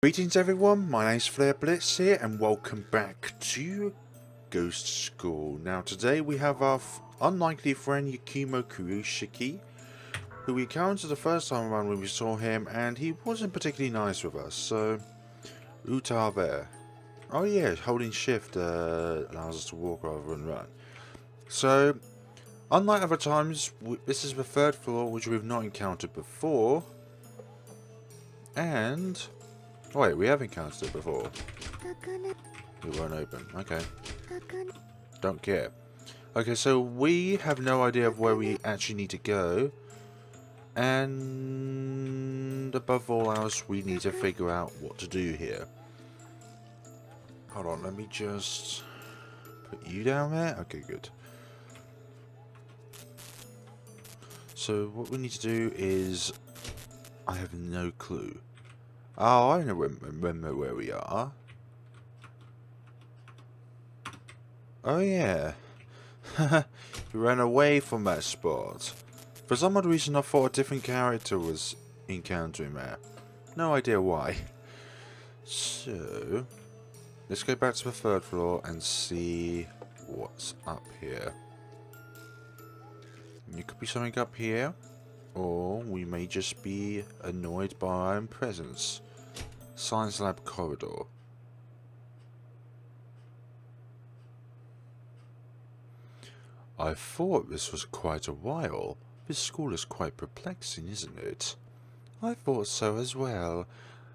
Greetings everyone, my name's FlareBlitzed here and welcome back to Ghost School. Now today we have our unlikely friend Yakumo Kurousagi, who we encountered the first time around when we saw him, and he wasn't particularly nice with us, so Uta there. Oh yeah, holding shift allows us to walk rather than run. So, unlike other times, this is the third floor which we've not encountered before, and... oh wait, we have encountered it before. It won't open. Okay. Don't care. Okay, so we have no idea of where we actually need to go. And above all else, we need to figure out what to do here. Hold on, let me just put you down there. Okay, good. So what we need to do is... I have no clue. Oh, I remember where we are. Oh yeah. You ran away from that spot. For some odd reason I thought a different character was encountering there. No idea why. So, let's go back to the third floor and see what's up here. There could be something up here. Or we may just be annoyed by our own presence. Science lab corridor. I thought this was quite a while. This school is quite perplexing, isn't it? I thought so as well,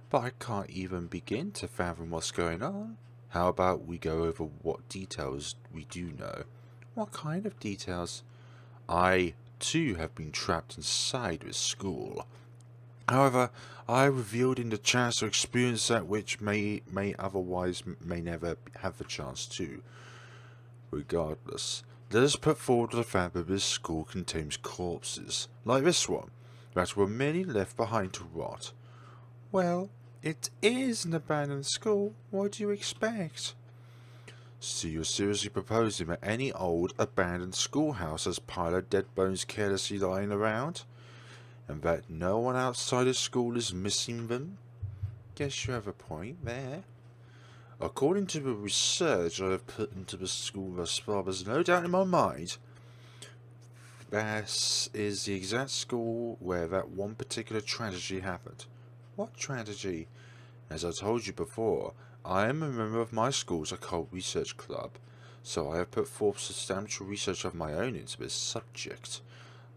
but I can't even begin to fathom what's going on. How about we go over what details we do know? What kind of details? I, too, have been trapped inside this school. However, I revealed in the chance to experience that which may otherwise may never have the chance to. Regardless, let us put forward the fact that this school contains corpses, like this one, that were merely left behind to rot. Well, it is an abandoned school. What do you expect? So you're seriously proposing that any old, abandoned schoolhouse has a pile of dead bones carelessly lying around? And that no one outside the school is missing them? Guess you have a point there. According to the research I have put into the school thus far, there's no doubt in my mind this is the exact school where that one particular tragedy happened. What tragedy? As I told you before, I am a member of my school's occult research club, so I have put forth substantial research of my own into this subject.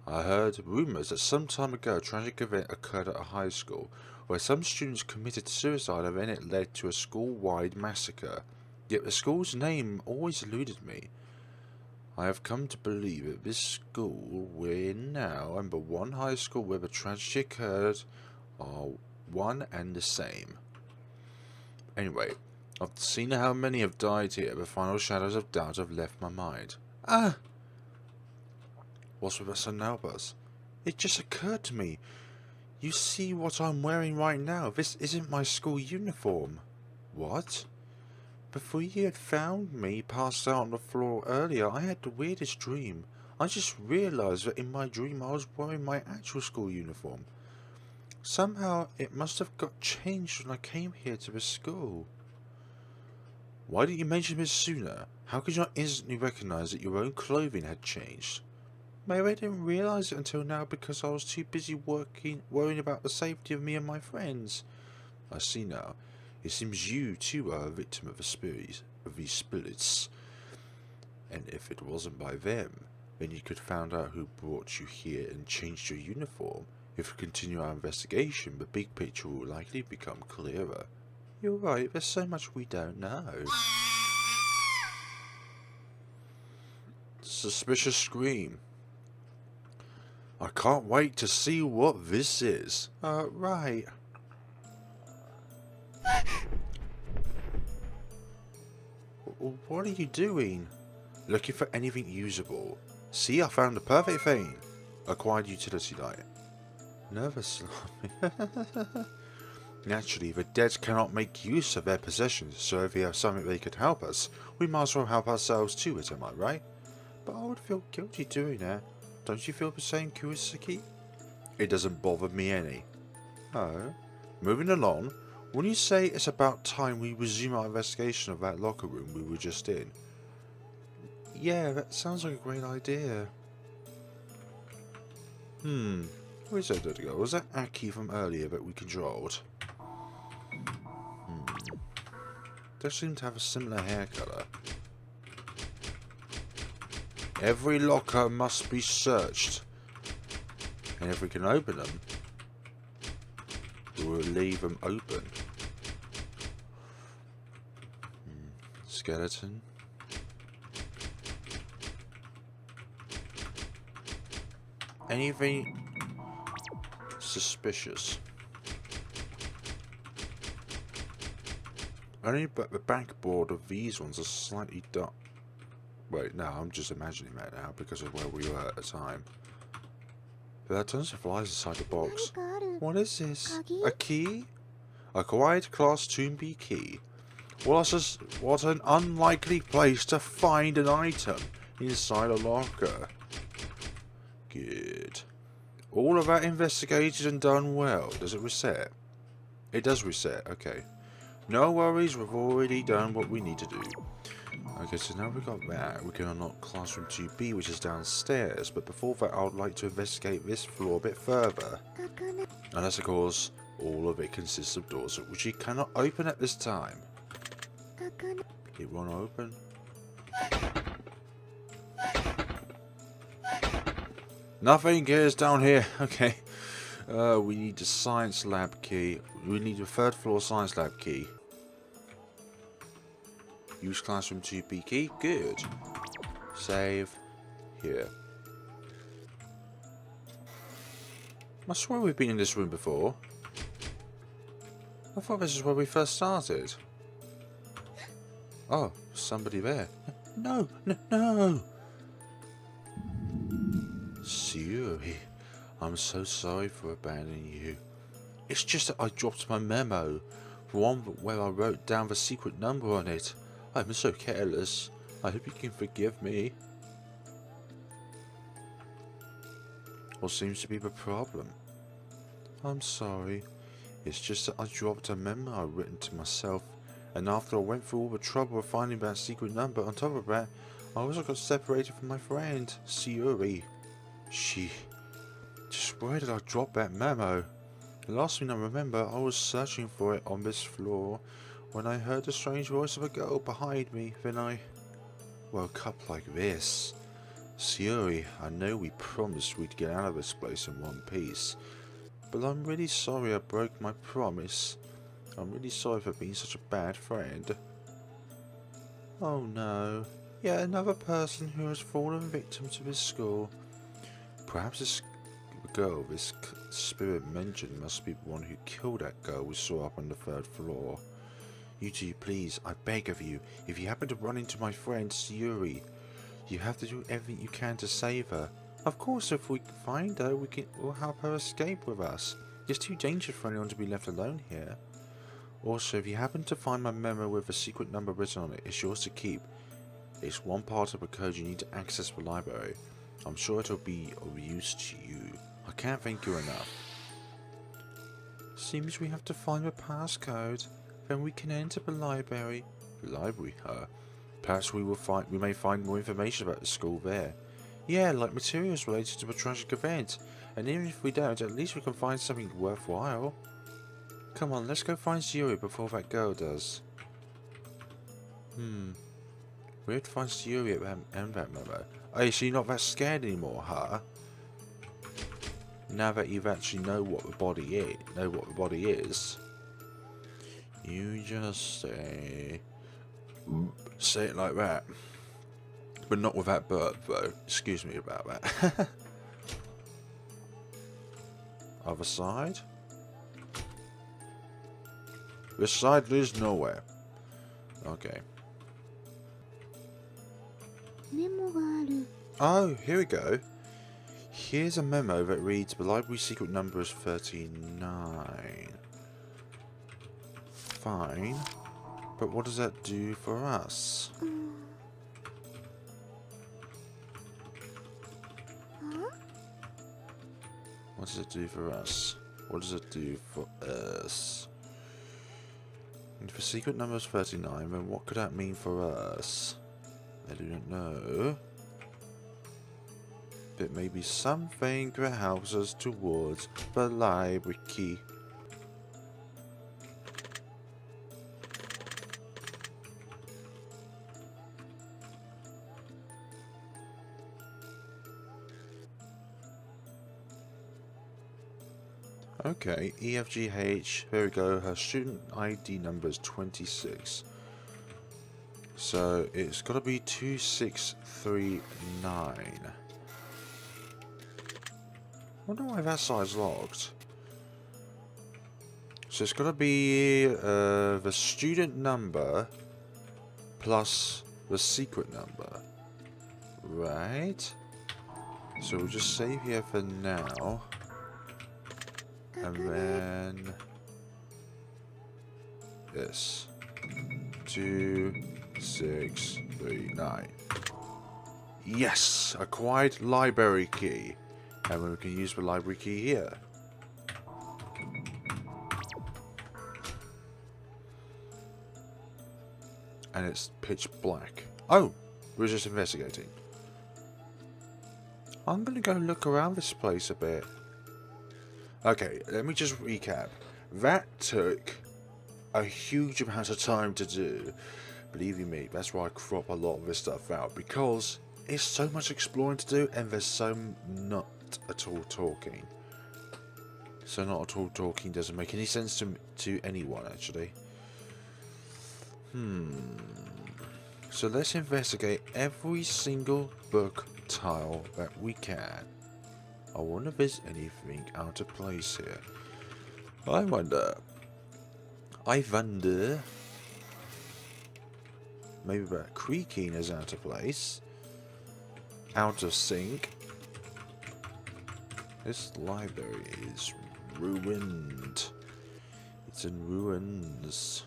I heard rumours that some time ago a tragic event occurred at a high school, where some students committed suicide and then it led to a school-wide massacre. Yet the school's name always eluded me. I have come to believe that this school we're in now and the one high school where the tragedy occurred are one and the same. Anyway, I've seen how many have died here. The final shadows of doubt have left my mind. Ah! What's with us now, Buzz? It just occurred to me. You see what I'm wearing right now? This isn't my school uniform. What? Before you had found me passed out on the floor earlier, I had the weirdest dream. I just realised that in my dream I was wearing my actual school uniform. Somehow it must have got changed when I came here to the school. Why didn't you mention this sooner? How could you not instantly recognise that your own clothing had changed? Maybe I didn't realise it until now because I was too busy worrying about the safety of me and my friends. I see now. It seems you too are a victim of these spirits. And if it wasn't by them, then you could find out who brought you here and changed your uniform. If we continue our investigation, the big picture will likely become clearer. You're right, there's so much we don't know. Suspicious scream. I can't wait to see what this is. Right. What are you doing? Looking for anything usable. See, I found the perfect thing. Acquired utility light. Nervous alarming. Naturally, the dead cannot make use of their possessions, so if we have something they could help us, we might as well help ourselves to it, am I right? But I would feel guilty doing that. Don't you feel the same, Kurousagi? It doesn't bother me any. Oh. Moving along, When you say it's about time we resume our investigation of that locker room we were just in. Yeah, that sounds like a great idea. Where's that to go? Was that A.K.A from earlier that we controlled? They seem to have a similar hair colour. Every locker must be searched. And if we can open them, we will leave them open. Skeleton. Anything suspicious? Only but the backboard of these ones are slightly dark. Wait, no, I'm just imagining that now because of where we were at the time. But there are tons of flies inside the box. What is this? A key? Acquired Class 2B key. What an unlikely place to find an item inside a locker. Good. All of that investigated and done well. Does it reset? It does reset, okay. No worries, we've already done what we need to do. Okay, so now we've got that, we can unlock Classroom 2B, which is downstairs, but before that I would like to investigate this floor a bit further. Unless, of course, all of it consists of doors which you cannot open at this time. It won't open. Nothing is down here. Okay. We need the science lab key. We need the third floor science lab key. Use classroom 2B key. Good. Save. Here. I swear we've been in this room before. I thought this is where we first started. Oh, somebody there. No, no, no. Siri, I'm so sorry for abandoning you. It's just that I dropped my memo. The one where I wrote down the secret number on it. I'm so careless. I hope you can forgive me. What seems to be the problem? I'm sorry. It's just that I dropped a memo I'd written to myself. And after I went through all the trouble of finding that secret number, on top of that, I also got separated from my friend, Siri. Just where did I drop that memo? The last thing I remember, I was searching for it on this floor when I heard the strange voice of a girl behind me. Then I woke up like this. Siri, I know we promised we'd get out of this place in one piece, but I'm really sorry I broke my promise. I'm really sorry for being such a bad friend. Oh no, yet another person who has fallen victim to this school. Perhaps this girl this spirit mentioned must be the one who killed that girl we saw up on the third floor. You two, please, I beg of you, if you happen to run into my friend Yuri, you have to do everything you can to save her. Of course, if we find her, we'll help her escape with us. It's too dangerous for anyone to be left alone here. Also, if you happen to find my memo with a secret number written on it, it's yours to keep. It's one part of a code you need to access the library. I'm sure it'll be of use to you. I can't thank you enough. Seems we have to find the passcode. Then we can enter the library. The library, huh? Perhaps we may find more information about the school there. Yeah, like materials related to the tragic event. And even if we don't, at least we can find something worthwhile. Come on, let's go find Yuri before that girl does. We have to find Yuri at that memo. Oh, so you're not that scared anymore, huh? Now that you've actually know what the body is, you just say it like that, but not with that burp though. Excuse me about that. Other side. This side leads nowhere. Okay. Oh, here we go. Here's a memo that reads, the library secret number is 39. Fine. But what does that do for us? What does it do for us? What does it do for us? If the secret number is 39, then what could that mean for us? I do not know. But maybe something that helps us towards the library key. Okay, EFGH, there we go, her student ID number is 26. So it's got to be 2639. I wonder why that side's locked. So it's got to be the student number plus the secret number. Right? So we'll just save here for now. And then this 2639. Yes, acquired library key, and we can use the library key here. And it's pitch black. Oh, we're just investigating. I'm gonna go look around this place a bit. Okay, let me just recap. That took a huge amount of time to do. Believe you me, that's why I crop a lot of this stuff out, because it's so much exploring to do and there's so not at all talking. So not at all talking doesn't make any sense to anyone, actually. So let's investigate every single book tile that we can. I wonder if there's anything out of place here. I wonder. Maybe that creaking is out of place. Out of sync. This library is ruined. It's in ruins.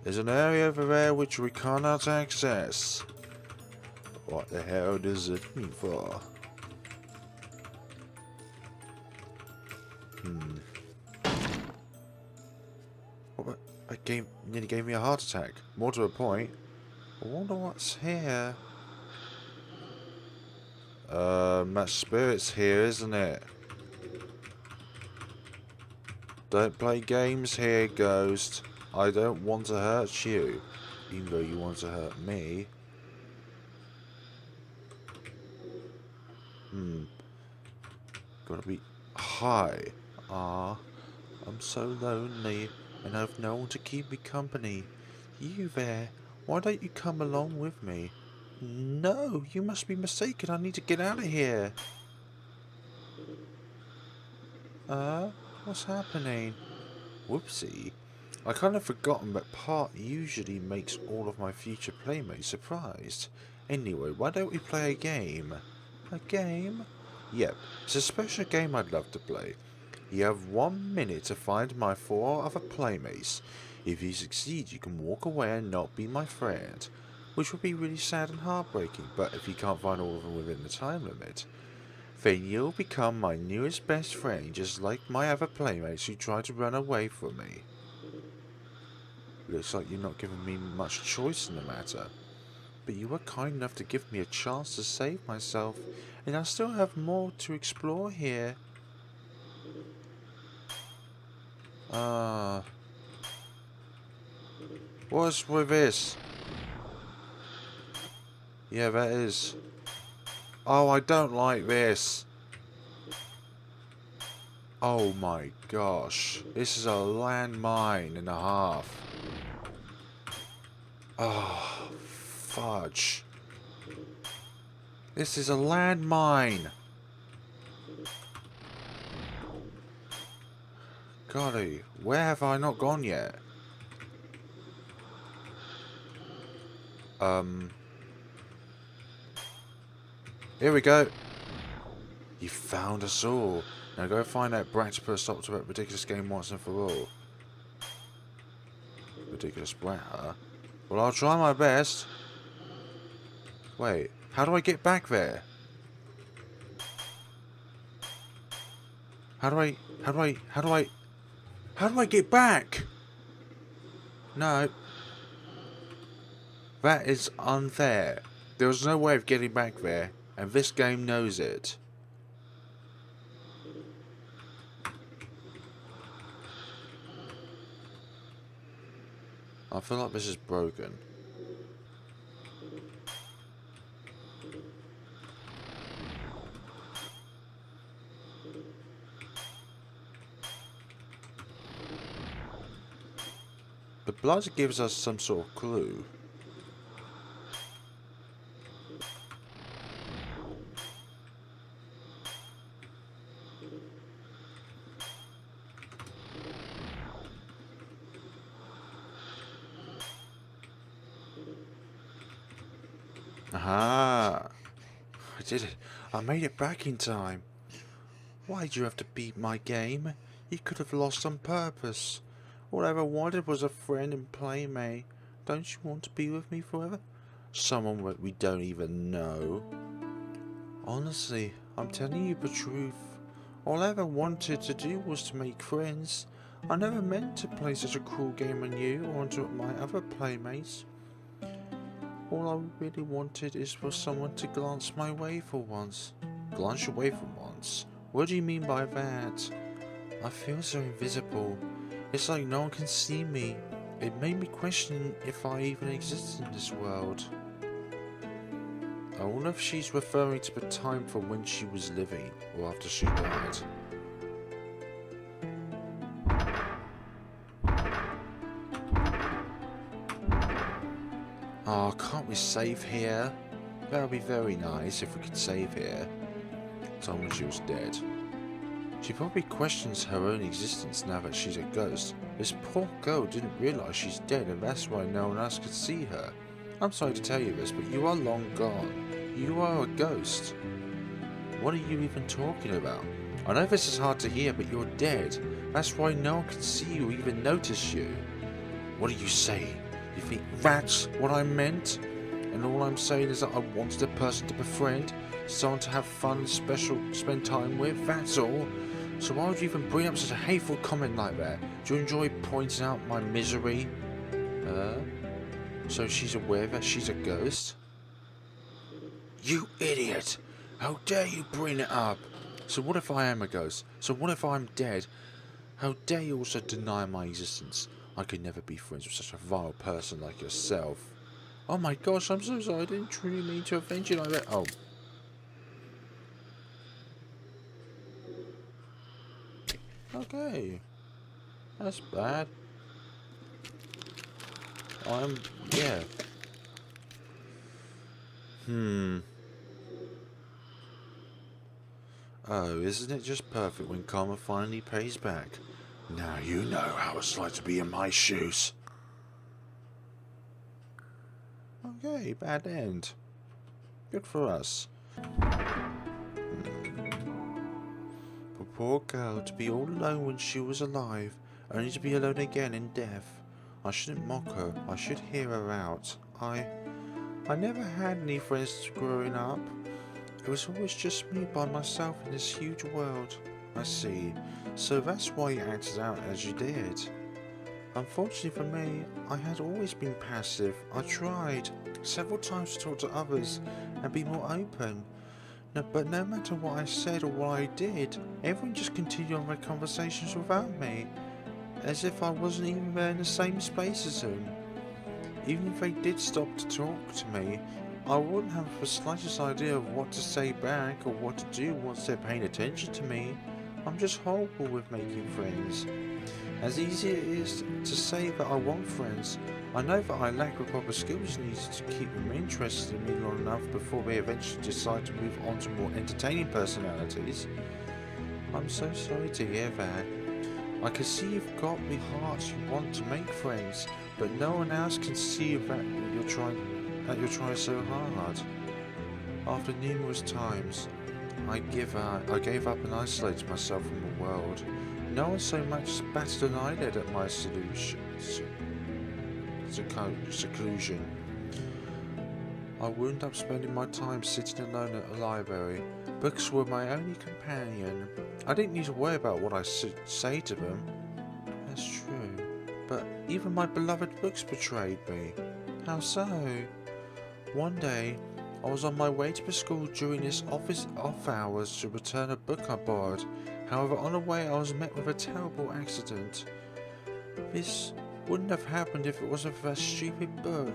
There's an area over there which we cannot access. What the hell does it mean for? What? That game nearly gave me a heart attack. More to the point. I wonder what's here. That spirit's here, isn't it? Don't play games here, ghost. I don't want to hurt you, even though you want to hurt me. Gotta be high. Ah, I'm so lonely, and I've no one to keep me company. You there, why don't you come along with me? No, you must be mistaken. I need to get out of here. What's happening? Whoopsie. I kind of forgotten that part usually makes all of my future playmates surprised. Anyway, why don't we play a game? A game? Yep, it's a special game I'd love to play. You have 1 minute to find my 4 other playmates. If you succeed, you can walk away and not be my friend. Which would be really sad and heartbreaking, but if you can't find all of them within the time limit, then you'll become my newest best friend, just like my other playmates who tried to run away from me. Looks like you're not giving me much choice in the matter. But you were kind enough to give me a chance to save myself, and I still have more to explore here. What's with this? Yeah, that is. Oh, I don't like this. Oh my gosh. This is a landmine and a half. Oh, fudge. This is a landmine. Golly, where have I not gone yet? Here we go. You found us all. Now go find that brat to put a stop to that ridiculous game once and for all. Ridiculous brat, huh? Well, I'll try my best. Wait, how do I get back there? How do I... How do I get back? No. That is unfair. There is no way of getting back there, and this game knows it. I feel like this is broken. The blood gives us some sort of clue. Aha! I did it. I made it back in time. Why'd you have to beat my game? You could have lost on purpose. All I ever wanted was a friend and playmate. Don't you want to be with me forever? Someone that we don't even know. Honestly, I'm telling you the truth. All I ever wanted to do was to make friends. I never meant to play such a cruel game on you or onto my other playmates. All I really wanted is for someone to glance my way for once. Glance your way for once? What do you mean by that? I feel so invisible. It's like no one can see me. It made me question if I even exist in this world. I wonder if she's referring to the time from when she was living or after she died. Oh, can't we save here? That would be very nice if we could save here. Time when she was dead. She probably questions her own existence now that she's a ghost. This poor girl didn't realise she's dead, and that's why no one else could see her. I'm sorry to tell you this, but you are long gone. You are a ghost. What are you even talking about? I know this is hard to hear, but you're dead. That's why no one can see you or even notice you. What are you saying? You think that's what I meant? And all I'm saying is that I wanted a person to befriend, someone to have fun and spend time with, that's all. So why would you even bring up such a hateful comment like that? Do you enjoy pointing out my misery? So she's aware that she's a ghost? You idiot! How dare you bring it up? So what if I am a ghost? So what if I'm dead? How dare you also deny my existence? I could never be friends with such a vile person like yourself. Oh my gosh, I'm so sorry. I didn't truly mean to offend you like that. Oh. Okay. That's bad. Yeah. Oh, isn't it just perfect when karma finally pays back? Now you know how it's like to be in my shoes. Okay, bad end. Good for us. The poor girl to be all alone when she was alive, only to be alone again in death. I shouldn't mock her, I should hear her out. I never had any friends growing up. It was always just me by myself in this huge world. I see. So that's why you acted out as you did. Unfortunately for me, I had always been passive. I tried several times to talk to others and be more open. But no matter what I said or what I did, everyone just continued on their conversations without me, as if I wasn't even there in the same space as them. Even if they did stop to talk to me, I wouldn't have the slightest idea of what to say back or what to do once they're paying attention to me. I'm just horrible with making friends. As easy as it is to say that I want friends, I know that I lack the proper skills needed to keep them interested in me long enough before they eventually decide to move on to more entertaining personalities. I'm so sorry to hear that. I can see you've got the heart you want to make friends, but no one else can see that you're trying so hard. After numerous times, I gave up and isolated myself from the world. No one so much as batted an eyelid at my seclusion. I wound up spending my time sitting alone at a library. Books were my only companion. I didn't need to worry about what I should say to them. That's true. But even my beloved books betrayed me. How so? One day, I was on my way to the school during this office off hours to return a book I borrowed. However, on the way I was met with a terrible accident. This wouldn't have happened if it wasn't for that stupid book.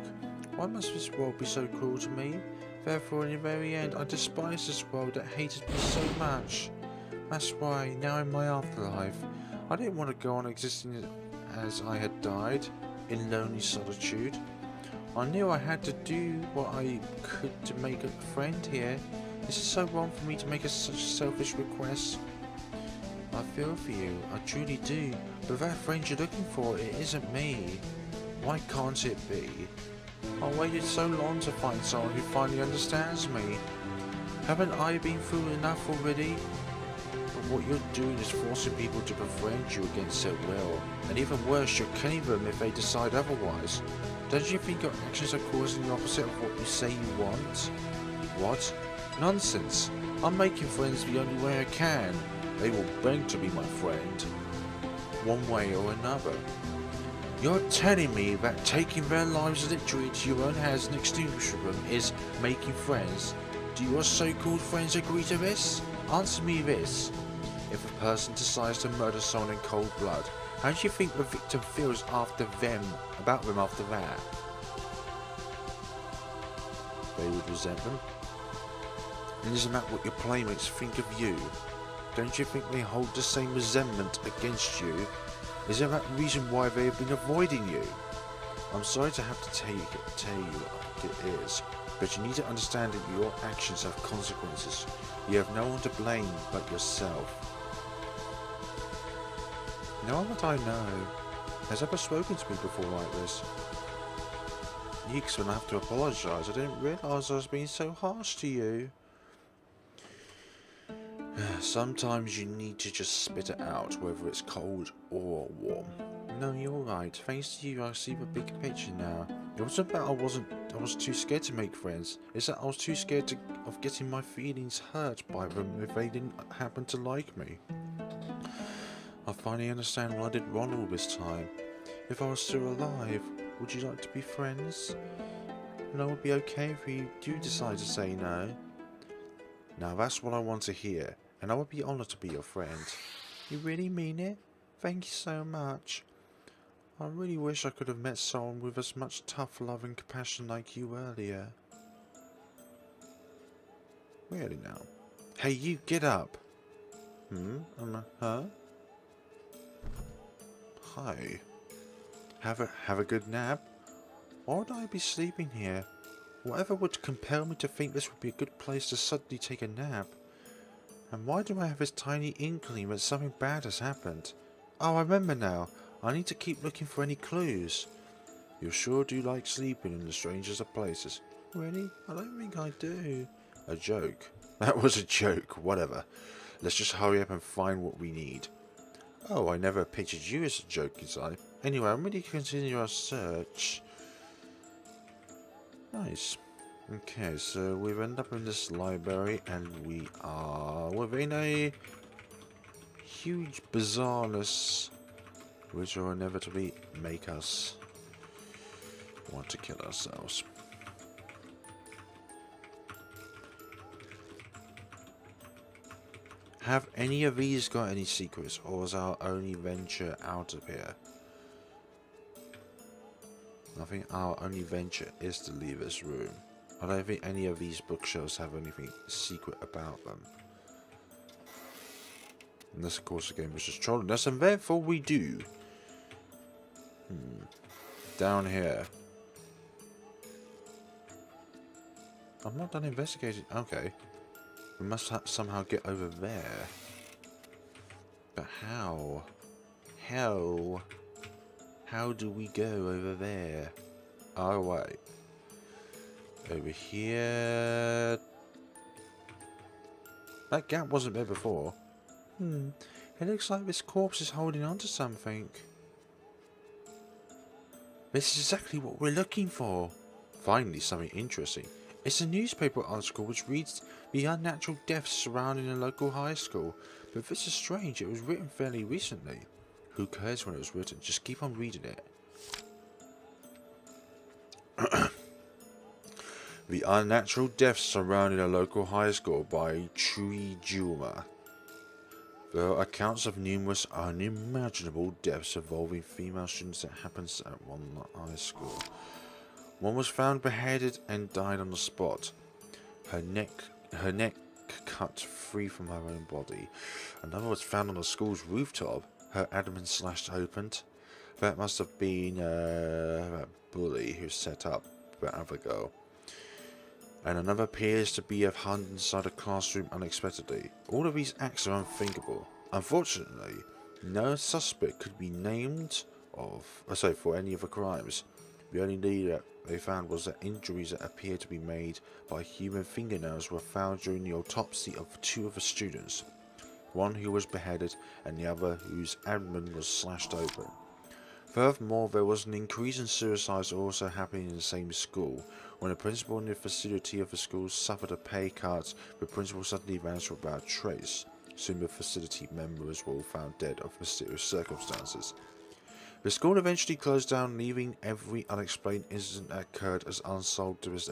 Why must this world be so cruel to me? Therefore, in the very end, I despise this world that hated me so much. That's why, now in my afterlife, I didn't want to go on existing as I had died, in lonely solitude. I knew I had to do what I could to make a friend here. Is it so wrong for me to make such a selfish request? I feel for you, I truly do, but that friend you're looking for, it isn't me. Why can't it be? I waited so long to find someone who finally understands me. Haven't I been through enough already? But what you're doing is forcing people to befriend you against their will, and even worse, you're killing them if they decide otherwise. Don't you think your actions are causing the opposite of what you say you want? What? Nonsense! I'm making friends the only way I can. They will beg to be my friend, one way or another. You're telling me that taking their lives literally into your own hands and extinguishing them is making friends? Do your so-called friends agree to this? Answer me this. If a person decides to murder someone in cold blood, how do you think the victim feels about them after that? They would resent them. And isn't that what your playmates think of you? Don't you think they hold the same resentment against you? Is there that reason why they have been avoiding you? I'm sorry to have to tell you like it is, but you need to understand that your actions have consequences. You have no one to blame but yourself. No one that I know has ever spoken to me before like this. Yeeks, when I have to apologise, I didn't realise I was being so harsh to you. Sometimes you need to just spit it out, whether it's cold or warm. No, you're right. Thanks to you, I see the big picture now. It wasn't that I was too scared to make friends. It's that I was too scared of getting my feelings hurt by them if they didn't happen to like me. I finally understand what I did wrong all this time. If I was still alive, would you like to be friends? And I would be okay if you do decide to say no. Now that's what I want to hear, and I would be honoured to be your friend. You really mean it? Thank you so much. I really wish I could have met someone with as much tough love and compassion like you earlier. Really now? Hey, you, get up! Huh? Hi. Have a good nap? Why would I be sleeping here? Whatever would compel me to think this would be a good place to suddenly take a nap? And why do I have this tiny inkling that something bad has happened? Oh, I remember now. I need to keep looking for any clues. You sure do like sleeping in the strangest of places. Really? I don't think I do. A joke. That was a joke. Whatever. Let's just hurry up and find what we need. Oh, I never pictured you as a joke, inside. Anyway, I'm ready to continue our search. Nice. Okay, so we've ended up in this library and we are within a huge bizarreness which will inevitably make us want to kill ourselves. Have any of these got any secrets, or is our only venture out of here? I think our only venture is to leave this room. I don't think any of these bookshelves have anything secret about them. Unless, of course, the game was just trolling us, and therefore we do. Down here. I'm not done investigating. Okay. We must somehow get over there. But how? How do we go over there? Oh, wait. Over here. That gap wasn't there before. It looks like this corpse is holding on to something. This is exactly what we're looking for. Finally, something interesting. It's a newspaper article which reads the unnatural deaths surrounding a local high school. But this is strange, it was written fairly recently. Who cares when it was written? Just keep on reading it. The unnatural deaths surrounding a local high school by Chuijuma. There are accounts of numerous unimaginable deaths involving female students that happens at one high school. One was found beheaded and died on the spot. Her neck cut free from her own body. Another was found on the school's rooftop. Her abdomen slashed open. That must have been that bully who set up the other girl. And another appears to be hung inside a classroom unexpectedly. All of these acts are unthinkable. Unfortunately, no suspect could be named for any of the crimes. The only lead that they found was that injuries that appeared to be made by human fingernails were found during the autopsy of two of the students. One who was beheaded and the other whose abdomen was slashed open. Furthermore, there was an increase in suicides also happening in the same school. When the principal in the facility of the school suffered a pay cut, the principal suddenly vanished without trace. Soon the facility members were all found dead of mysterious circumstances. The school eventually closed down, leaving every unexplained incident that occurred as unsolved to this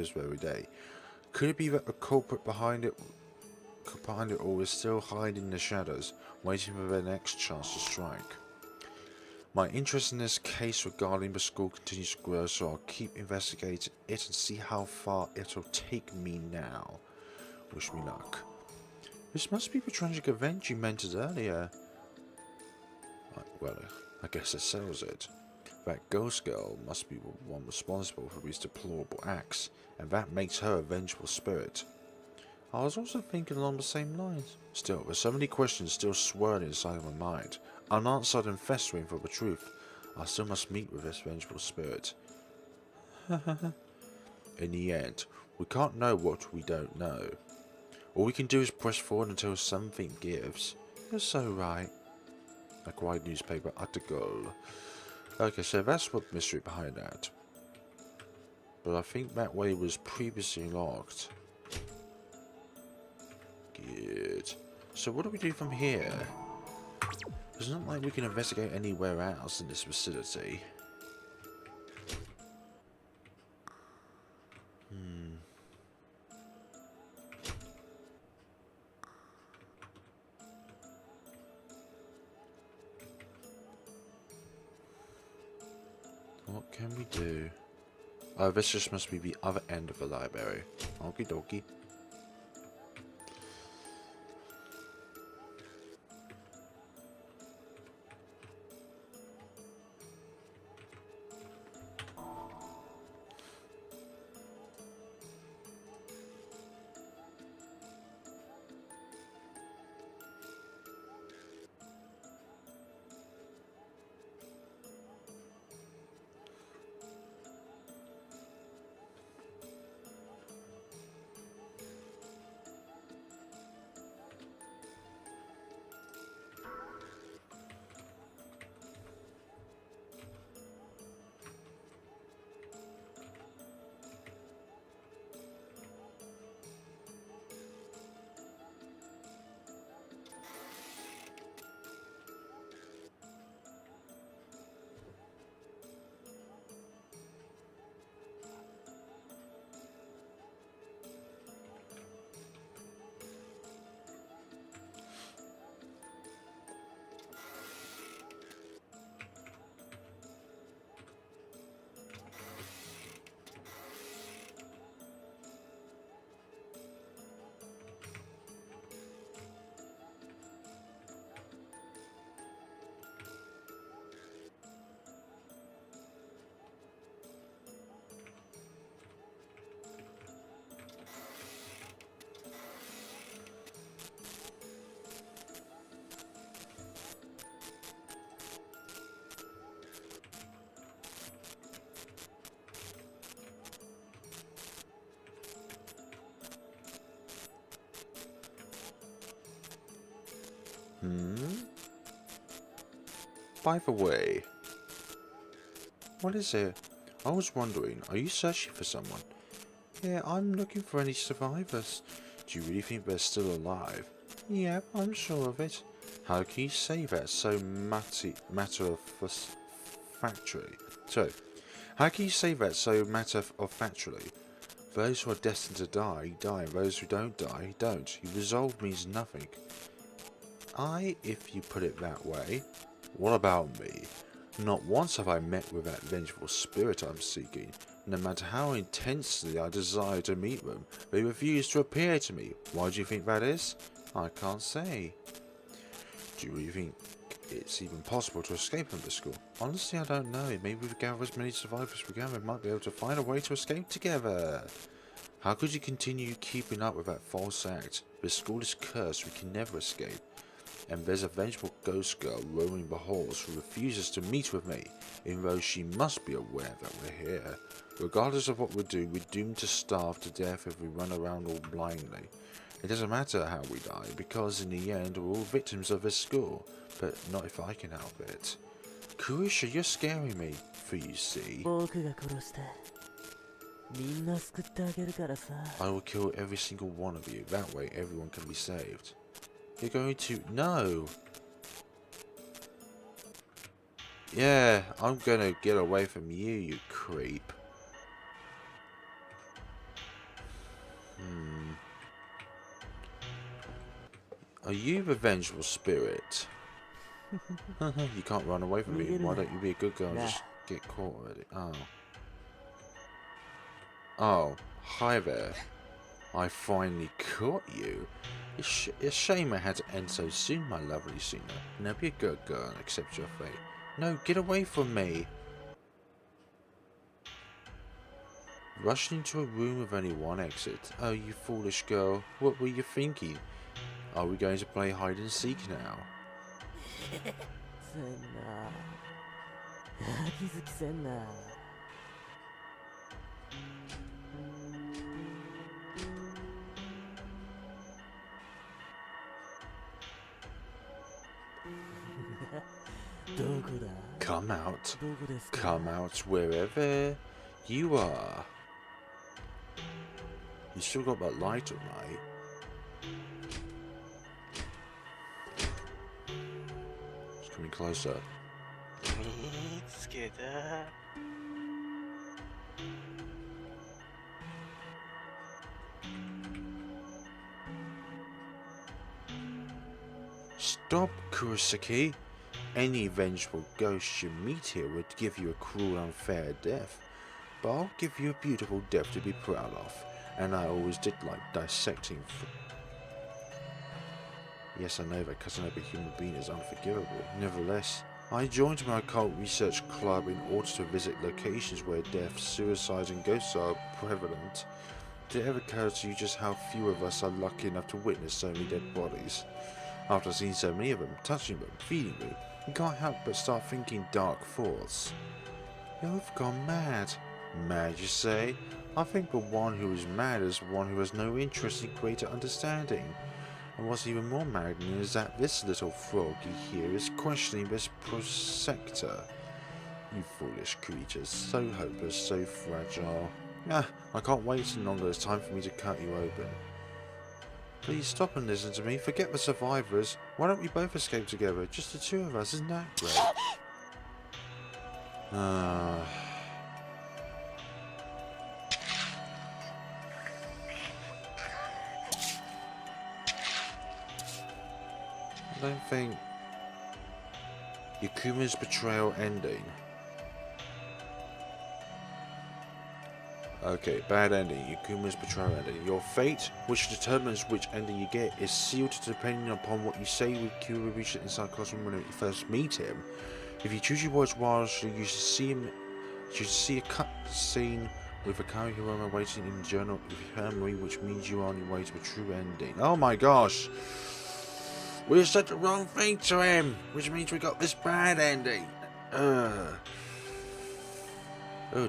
very day. Could it be that the culprit behind it all is still hiding in the shadows, waiting for their next chance to strike? My interest in this case regarding the school continues to grow, so I'll keep investigating it and see how far it'll take me now. Wish me luck. This must be the tragic event you mentioned earlier. Well, I guess it settles it. That ghost girl must be the one responsible for these deplorable acts, and that makes her a vengeful spirit. I was also thinking along the same lines. Still, there's so many questions still swirling inside my mind, unanswered and festering for the truth. I still must meet with this vengeful spirit. In the end, we can't know what we don't know. All we can do is press forward until something gives. You're so right. A quiet newspaper article. Okay, so that's what the mystery behind that. But I think that way was previously locked. Good. So what do we do from here? It's not like we can investigate anywhere else in this facility. What can we do? Oh, this just must be the other end of the library. Okie dokie. By the way, what is it? I was wondering, are you searching for someone? Yeah, I'm looking for any survivors. Do you really think they're still alive? Yeah, I'm sure of it. How can you say that so matter of factually? So, how can you say that so matter of factually? Those who are destined to die, die, and those who don't die, don't. Your resolve means nothing. If you put it that way. What about me? Not once have I met with that vengeful spirit I'm seeking. No matter how intensely I desire to meet them, they refuse to appear to me. Why do you think that is? I can't say. Do you really think it's even possible to escape from the school? Honestly, I don't know. Maybe if we gather as many survivors as we can, we might be able to find a way to escape together. How could you continue keeping up with that false act? The school is cursed, we can never escape. And there's a vengeful ghost girl roaming the halls who refuses to meet with me, even though she must be aware that we're here. Regardless of what we do, we're doomed to starve to death if we run around all blindly. It doesn't matter how we die, because in the end we're all victims of this school, but not if I can help it. Kurusha, you're scaring me, for you see, I will kill every single one of you, that way everyone can be saved. You're going to... No! Yeah, I'm gonna get away from you, you creep. Are you the vengeful spirit? You can't run away from me. Why don't you be a good girl and just get caught already? Oh. Oh, hi there. I finally caught you. It's a shame I had to end so soon, my lovely Senna. Now be a good girl and accept your fate. No, get away from me. Rushed into a room with only one exit. Oh, you foolish girl. What were you thinking? Are we going to play hide and seek now? Senna. Akizuki Senna. Come out. Come out wherever you are. You still got that light on, mate. It's coming closer. Stop, Kurousagi. Any vengeful ghost you meet here would give you a cruel, unfair death. But I'll give you a beautiful death to be proud of. And I always did like dissecting. Yes, I know that cutting up a human being is unforgivable. Nevertheless, I joined my occult research club in order to visit locations where death, suicides and ghosts are prevalent. Did it ever occur to you just how few of us are lucky enough to witness so many dead bodies? After seeing so many of them, touching them, feeding them, you can't help but start thinking dark thoughts. You've gone mad. Mad, you say? I think the one who is mad is one who has no interest in greater understanding. And what's even more maddening is that this little froggy here is questioning this prosector. You foolish creatures, so hopeless, so fragile. I can't wait any longer. It's time for me to cut you open. Please stop and listen to me. Forget the survivors. Why don't we both escape together? Just the two of us. Isn't that great? I don't think Yakumo's betrayal ending. Okay, bad ending. Yakumo's betrayal ending. Your fate, which determines which ending you get, is sealed depending upon what you say with Kurousagi inside classroom when you first meet him. If you choose your words wisely, you should see him. You should see a cut scene with a Kawahirama waiting in the journal of memory, which means you are on your way to a true ending. Oh my gosh! We said the wrong thing to him, which means we got this bad ending. Oh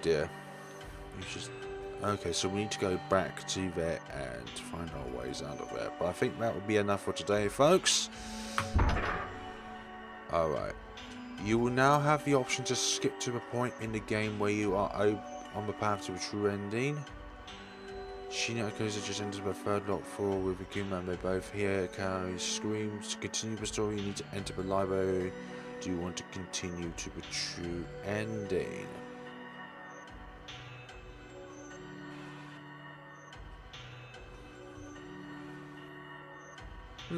dear. You just. Okay, so we need to go back to there and find our ways out of there. But I think that would be enough for today, folks. Alright. You will now have the option to skip to the point in the game where you are on the path to a true ending. Shinya and Yakuza just entered the third lock floor with Yakumo, and they both hear A.K.A screams. To continue the story, you need to enter the library. Do you want to continue to the true ending? Do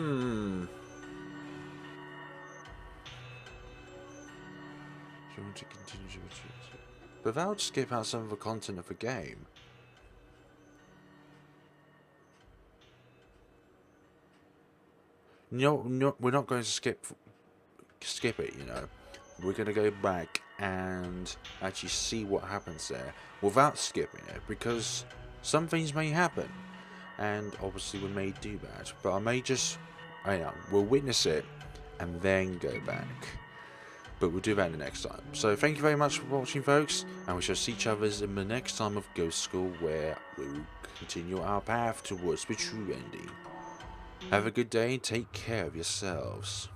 you want to continue to the true ending? But that would skip out some of the content of the game. No, we're not going to skip it, you know. We're going to go back and actually see what happens there without skipping it, because some things may happen, and obviously we may do that, but I may just, we'll witness it and then go back. But we'll do that in the next time. So thank you very much for watching, folks, and we shall see each other in the next time of Ghost School, where we'll continue our path towards the true ending. Have a good day and take care of yourselves.